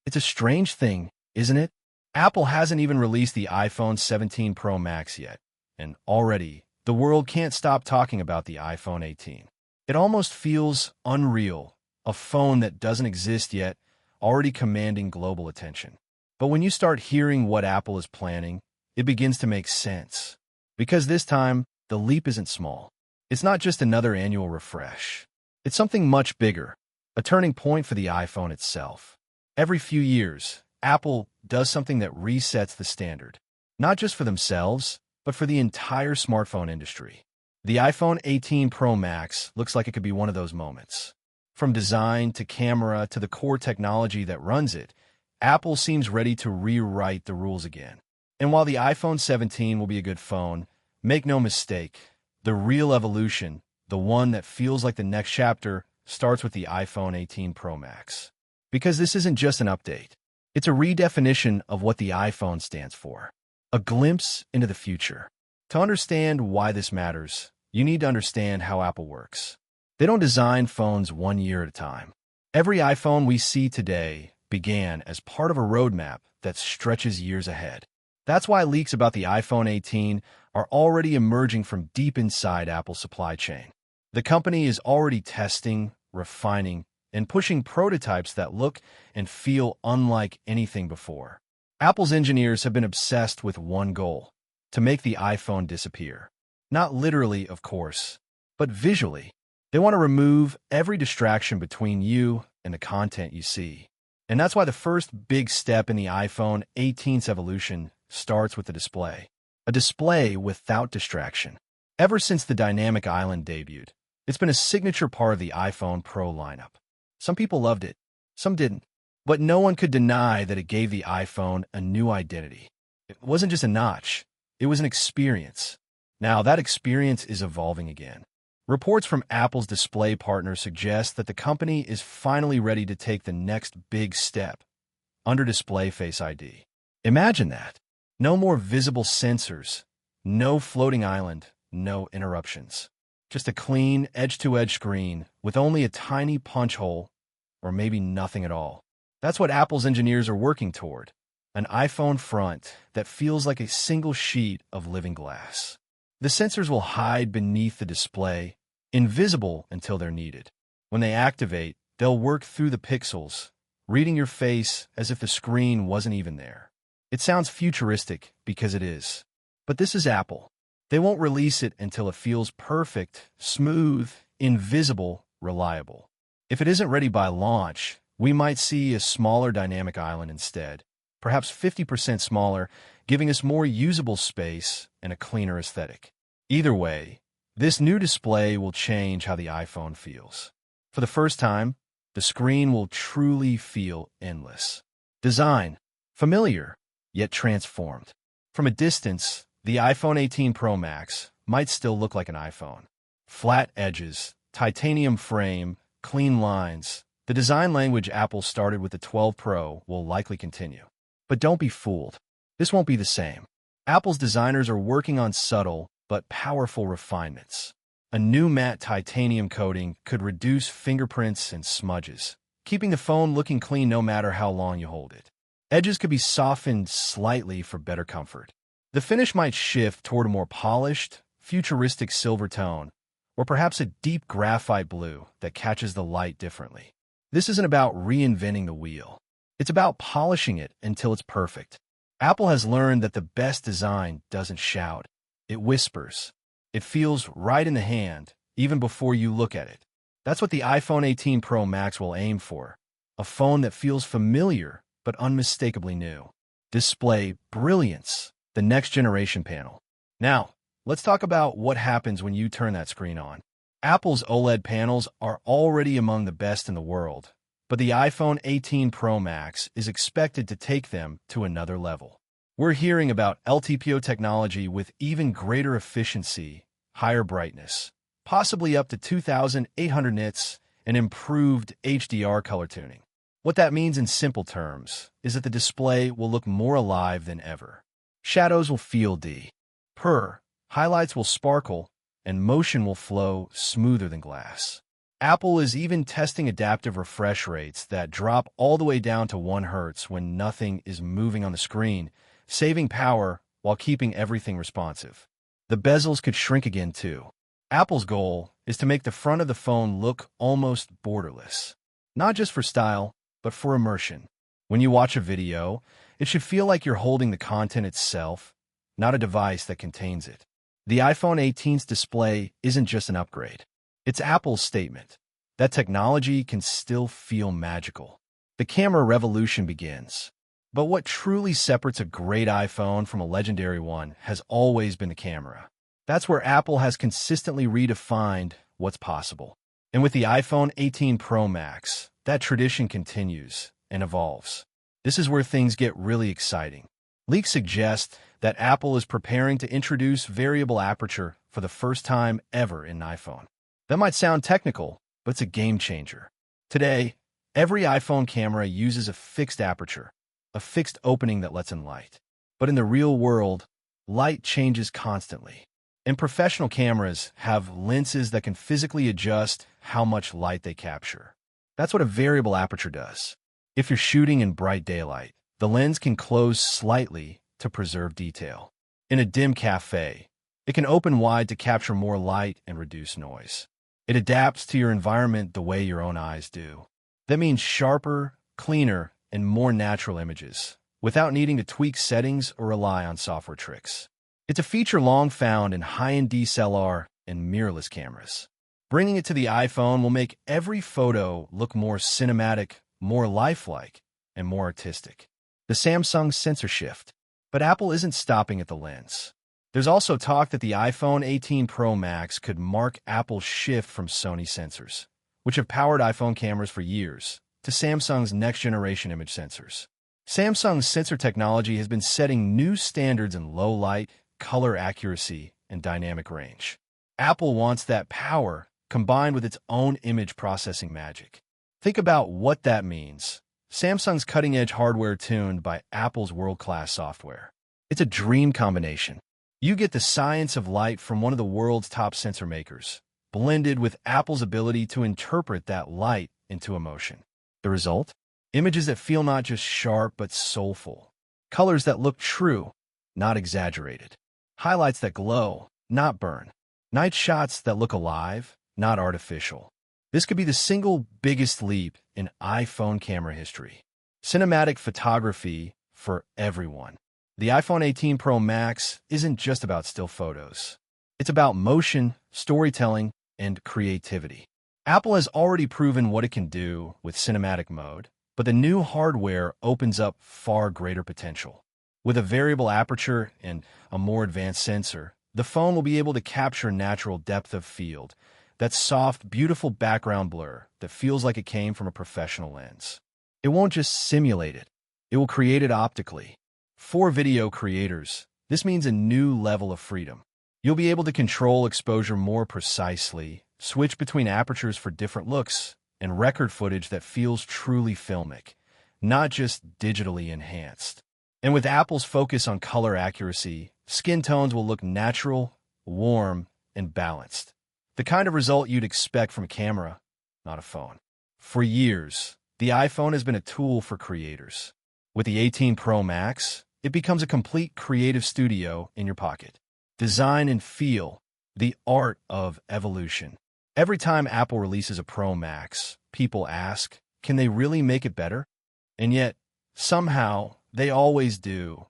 It's a strange thing, isn't it? Apple hasn't even released the iPhone 17 Pro Max yet, and already the world can't stop talking about the iPhone 18. It almost feels unreal, a phone that doesn't exist yet, already commanding global attention. But when you start hearing what Apple is planning, it begins to make sense. Because this time, the leap isn't small. It's not just another annual refresh. It's something much bigger, a turning point for the iPhone itself. Every few years, Apple does something that resets the standard, not just for themselves, but for the entire smartphone industry. The iPhone 18 Pro Max looks like it could be one of those moments. From design to camera to the core technology that runs it, Apple seems ready to rewrite the rules again. And while the iPhone 17 will be a good phone, make no mistake, the real evolution, the one that feels like the next chapter, starts with the iPhone 18 Pro Max. Because this isn't just an update. It's a redefinition of what the iPhone stands for. A glimpse into the future. To understand why this matters, you need to understand how Apple works. They don't design phones 1 year at a time. Every iPhone we see today began as part of a roadmap that stretches years ahead. That's why leaks about the iPhone 18 are already emerging from deep inside Apple's supply chain. The company is already testing, refining, and pushing prototypes that look and feel unlike anything before. Apple's engineers have been obsessed with one goal: to make the iPhone disappear. Not literally, of course, but visually. They want to remove every distraction between you and the content you see. And that's why the first big step in the iPhone 18's evolution starts with the display. A display without distraction. Ever since the dynamic island debuted, it's been a signature part of the iPhone Pro lineup. Some people loved it, some didn't. But no one could deny that it gave the iPhone a new identity. It wasn't just a notch, it was an experience. Now, that experience is evolving again. Reports from Apple's display partners suggest that the company is finally ready to take the next big step: under display Face ID. Imagine that. No more visible sensors, no floating island, no interruptions. Just a clean, edge-to-edge screen with only a tiny punch hole, or maybe nothing at all. That's what Apple's engineers are working toward: an iPhone front that feels like a single sheet of living glass. The sensors will hide beneath the display, invisible until they're needed. When they activate, they'll work through the pixels, reading your face as if the screen wasn't even there. It sounds futuristic because it is. But this is Apple. They won't release it until it feels perfect, smooth, invisible, reliable. If it isn't ready by launch, we might see a smaller dynamic island instead, perhaps 50% smaller, giving us more usable space and a cleaner aesthetic. Either way, this new display will change how the iPhone feels. For the first time, the screen will truly feel endless. Design: familiar, yet transformed. From a distance, the iPhone 18 Pro Max might still look like an iPhone. Flat edges, titanium frame, clean lines. The design language Apple started with the 12 Pro will likely continue. But don't be fooled. This won't be the same. Apple's designers are working on subtle but powerful refinements. A new matte titanium coating could reduce fingerprints and smudges, keeping the phone looking clean no matter how long you hold it. Edges could be softened slightly for better comfort. The finish might shift toward a more polished, futuristic silver tone, or perhaps a deep graphite blue that catches the light differently. This isn't about reinventing the wheel. It's about polishing it until it's perfect. Apple has learned that the best design doesn't shout. It whispers. It feels right in the hand, even before you look at it. That's what the iPhone 18 Pro Max will aim for. A phone that feels familiar, but unmistakably new. Display brilliance, the next generation panel. Now, let's talk about what happens when you turn that screen on. Apple's OLED panels are already among the best in the world, but the iPhone 18 Pro Max is expected to take them to another level. We're hearing about LTPO technology with even greater efficiency, higher brightness, possibly up to 2,800 nits, and improved HDR color tuning. What that means in simple terms is that the display will look more alive than ever. Shadows will feel highlights will sparkle, and motion will flow smoother than glass. Apple is even testing adaptive refresh rates that drop all the way down to 1 Hz when nothing is moving on the screen, saving power while keeping everything responsive. The bezels could shrink again too. Apple's goal is to make the front of the phone look almost borderless. Not just for style, but for immersion. When you watch a video, it should feel like you're holding the content itself, not a device that contains it. The iPhone 18's display isn't just an upgrade. It's Apple's statement that technology can still feel magical. The camera revolution begins. But what truly separates a great iPhone from a legendary one has always been the camera. That's where Apple has consistently redefined what's possible. And with the iPhone 18 Pro Max, that tradition continues and evolves. This is where things get really exciting. Leaks suggest that Apple is preparing to introduce variable aperture for the first time ever in an iPhone. That might sound technical, but it's a game changer. Today, every iPhone camera uses a fixed aperture, a fixed opening that lets in light. But in the real world, light changes constantly. And professional cameras have lenses that can physically adjust how much light they capture. That's what a variable aperture does. If you're shooting in bright daylight, the lens can close slightly to preserve detail. In a dim cafe, it can open wide to capture more light and reduce noise. It adapts to your environment the way your own eyes do. That means sharper, cleaner, and more natural images, without needing to tweak settings or rely on software tricks. It's a feature long found in high-end DSLR and mirrorless cameras. Bringing it to the iPhone will make every photo look more cinematic, more lifelike, and more artistic. The Samsung sensor shift. But Apple isn't stopping at the lens. There's also talk that the iPhone 18 Pro Max could mark Apple's shift from Sony sensors, which have powered iPhone cameras for years, to Samsung's next-generation image sensors. Samsung's sensor technology has been setting new standards in low light, color accuracy, and dynamic range. Apple wants that power combined with its own image processing magic. Think about what that means. Samsung's cutting-edge hardware tuned by Apple's world-class software. It's a dream combination. You get the science of light from one of the world's top sensor makers, blended with Apple's ability to interpret that light into emotion. The result? Images that feel not just sharp but soulful. Colors that look true, not exaggerated. Highlights that glow, not burn. Night shots that look alive, not artificial. This could be the single biggest leap in iPhone camera history. Cinematic photography for everyone. The iPhone 18 Pro Max isn't just about still photos. It's about motion, storytelling, and creativity. Apple has already proven what it can do with cinematic mode, but the new hardware opens up far greater potential. With a variable aperture and a more advanced sensor, the phone will be able to capture natural depth of field, that soft, beautiful background blur that feels like it came from a professional lens. It won't just simulate it. It will create it optically. For video creators, this means a new level of freedom. You'll be able to control exposure more precisely, switch between apertures for different looks, and record footage that feels truly filmic, not just digitally enhanced. And with Apple's focus on color accuracy, skin tones will look natural, warm, and balanced. The kind of result you'd expect from a camera, not a phone. For years, the iPhone has been a tool for creators. With the 18 Pro Max, it becomes a complete creative studio in your pocket. Design and feel, the art of evolution. Every time Apple releases a Pro Max, people ask, can they really make it better? And yet, somehow, they always do.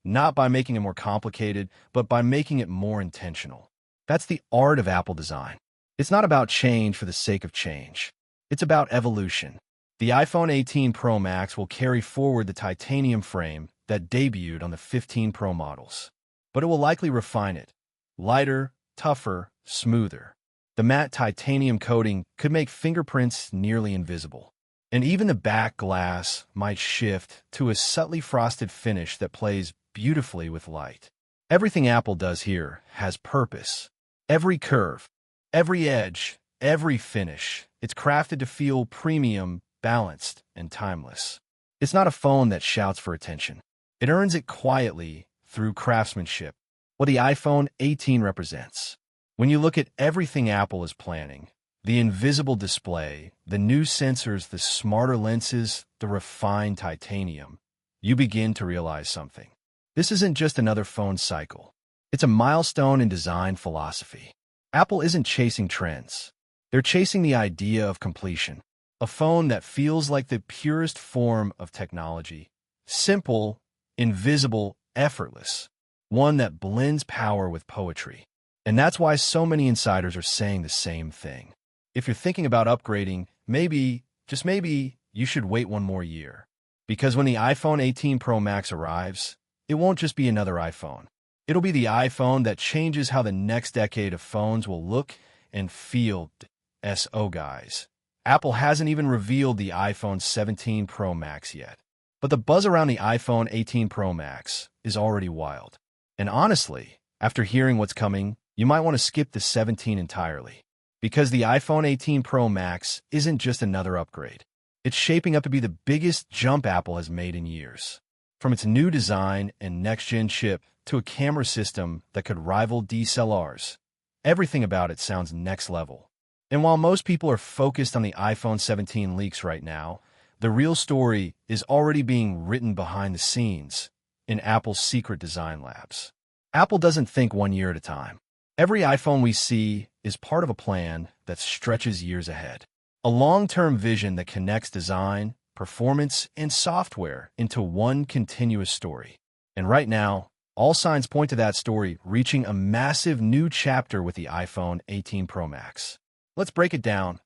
Not by making it more complicated, but by making it more intentional. That's the art of Apple design. It's not about change for the sake of change. It's about evolution. The iPhone 18 Pro Max will carry forward the titanium frame that debuted on the 15 Pro models. But it will likely refine it. Lighter, tougher, smoother. The matte titanium coating could make fingerprints nearly invisible. And even the back glass might shift to a subtly frosted finish that plays beautifully with light. Everything Apple does here has purpose. Every curve, every edge, every finish, it's crafted to feel premium, balanced, and timeless. It's not a phone that shouts for attention. It earns it quietly through craftsmanship, what the iPhone 18 represents. When you look at everything Apple is planning, The invisible display, the new sensors, the smarter lenses, the refined titanium, you begin to realize something. This isn't just another phone cycle. It's a milestone in design philosophy. Apple isn't chasing trends. They're chasing the idea of completion. A phone that feels like the purest form of technology. Simple, invisible, effortless. One that blends power with poetry. And that's why so many insiders are saying the same thing. If you're thinking about upgrading, maybe, just maybe, you should wait one more year. Because when the iPhone 18 Pro Max arrives, it won't just be another iPhone. It'll be the iPhone that changes how the next decade of phones will look and feel. So guys, Apple hasn't even revealed the iPhone 17 Pro Max yet. But the buzz around the iPhone 18 Pro Max is already wild. And honestly, after hearing what's coming, you might want to skip the 17 entirely. Because the iPhone 18 Pro Max isn't just another upgrade. It's shaping up to be the biggest jump Apple has made in years. From its new design and next-gen chip to a camera system that could rival DSLRs, everything about it sounds next level. And while most people are focused on the iPhone 17 leaks right now, the real story is already being written behind the scenes in Apple's secret design labs. Apple doesn't think 1 year at a time. Every iPhone we see is part of a plan that stretches years ahead. A long-term vision that connects design, performance, and software into one continuous story. And right now, all signs point to that story reaching a massive new chapter with the iPhone 18 Pro Max. Let's break it down,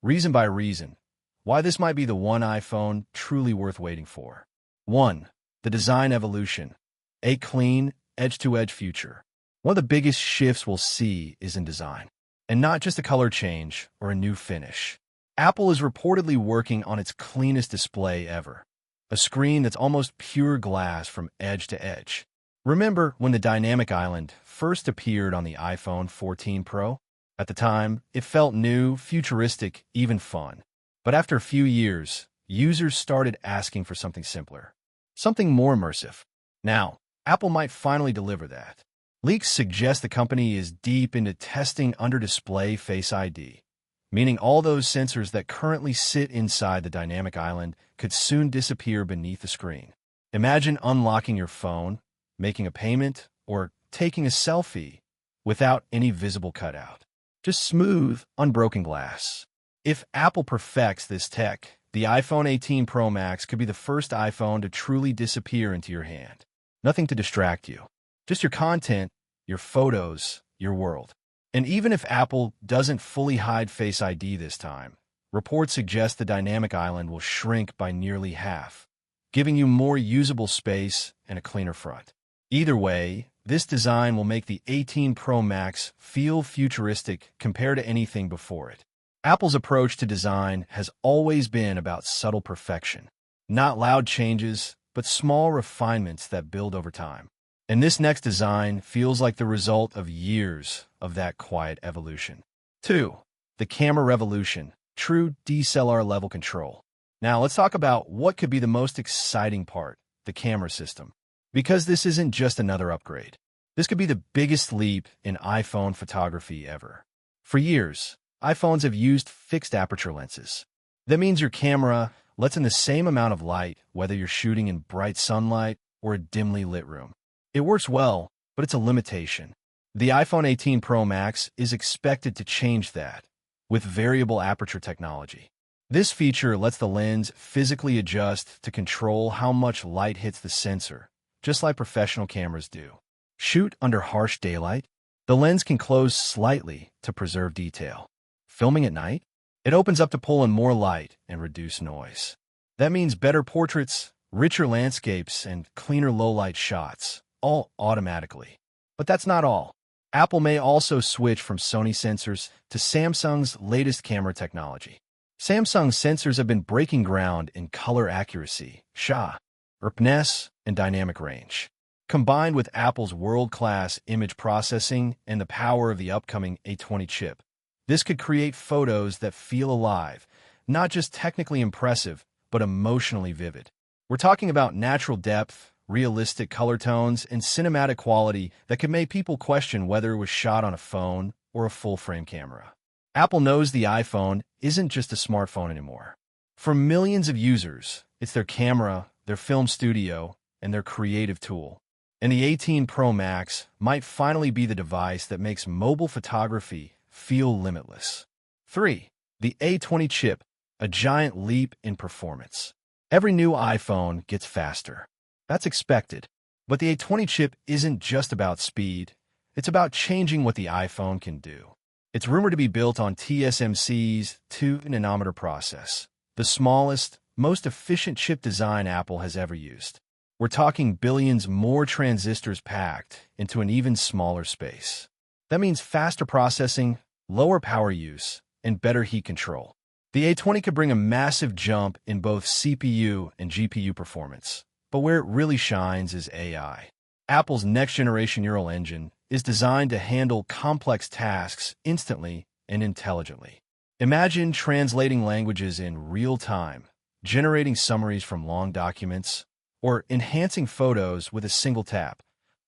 reason by reason, why this might be the one iPhone truly worth waiting for. 1. The design evolution. A clean, edge-to-edge future. One of the biggest shifts we'll see is in design, and not just a color change or a new finish. Apple is reportedly working on its cleanest display ever, a screen that's almost pure glass from edge to edge. Remember when the dynamic island first appeared on the iPhone 14 Pro? At the time, it felt new, futuristic, even fun. But after a few years, users started asking for something simpler, something more immersive. Now, Apple might finally deliver that. Leaks suggest the company is deep into testing under-display Face ID, meaning all those sensors that currently sit inside the dynamic island could soon disappear beneath the screen. Imagine unlocking your phone, making a payment, or taking a selfie without any visible cutout. Just smooth, unbroken glass. If Apple perfects this tech, the iPhone 18 Pro Max could be the first iPhone to truly disappear into your hand. Nothing to distract you. Just your content, your photos, your world. And even if Apple doesn't fully hide Face ID this time, reports suggest the dynamic island will shrink by nearly half, giving you more usable space and a cleaner front. Either way, this design will make the 18 Pro Max feel futuristic compared to anything before it. Apple's approach to design has always been about subtle perfection. Not loud changes, but small refinements that build over time. And this next design feels like the result of years of that quiet evolution. 2. The camera revolution, true DSLR level control. Now let's talk about what could be the most exciting part, the camera system. Because this isn't just another upgrade. This could be the biggest leap in iPhone photography ever. For years, iPhones have used fixed aperture lenses. That means your camera lets in the same amount of light, whether you're shooting in bright sunlight or a dimly lit room. It works well, but it's a limitation. The iPhone 18 Pro Max is expected to change that with variable aperture technology. This feature lets the lens physically adjust to control how much light hits the sensor, just like professional cameras do. Shoot under harsh daylight? The lens can close slightly to preserve detail. Filming at night? It opens up to pull in more light and reduce noise. That means better portraits, richer landscapes, and cleaner low-light shots, all automatically. But that's not all. Apple may also switch from Sony sensors to Samsung's latest camera technology. Samsung's sensors have been breaking ground in color accuracy, sharpness, and dynamic range. Combined with Apple's world-class image processing and the power of the upcoming A20 chip, this could create photos that feel alive, not just technically impressive, but emotionally vivid. We're talking about natural depth, realistic color tones, and cinematic quality that could make people question whether it was shot on a phone or a full-frame camera. Apple knows the iPhone isn't just a smartphone anymore. For millions of users, it's their camera, their film studio, and their creative tool. And the 18 Pro Max might finally be the device that makes mobile photography feel limitless. 3. The A20 chip, a giant leap in performance. Every new iPhone gets faster. That's expected. But the A20 chip isn't just about speed. It's about changing what the iPhone can do. It's rumored to be built on TSMC's 2-nanometer process, the smallest, most efficient chip design Apple has ever used. We're talking billions more transistors packed into an even smaller space. That means faster processing, lower power use, and better heat control. The A20 could bring a massive jump in both CPU and GPU performance, but where it really shines is AI. Apple's next-generation neural engine is designed to handle complex tasks instantly and intelligently. Imagine translating languages in real time, generating summaries from long documents, or enhancing photos with a single tap,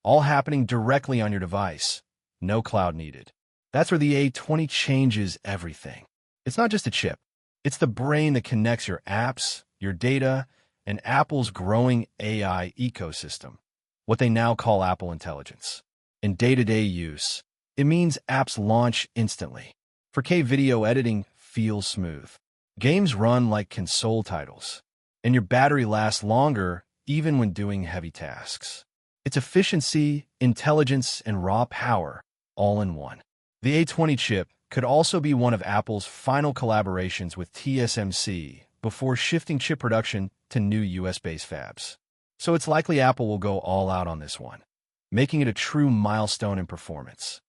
all happening directly on your device. No cloud needed. That's where the A20 changes everything. It's not just a chip. It's the brain that connects your apps, your data, and Apple's growing AI ecosystem, what they now call Apple Intelligence. In day-to-day use, it means apps launch instantly. 4K video editing feels smooth. Games run like console titles, and your battery lasts longer even when doing heavy tasks. It's efficiency, intelligence, and raw power all in one. The A20 chip could also be one of Apple's final collaborations with TSMC before shifting chip production to new US-based fabs. So it's likely Apple will go all out on this one, making it a true milestone in performance.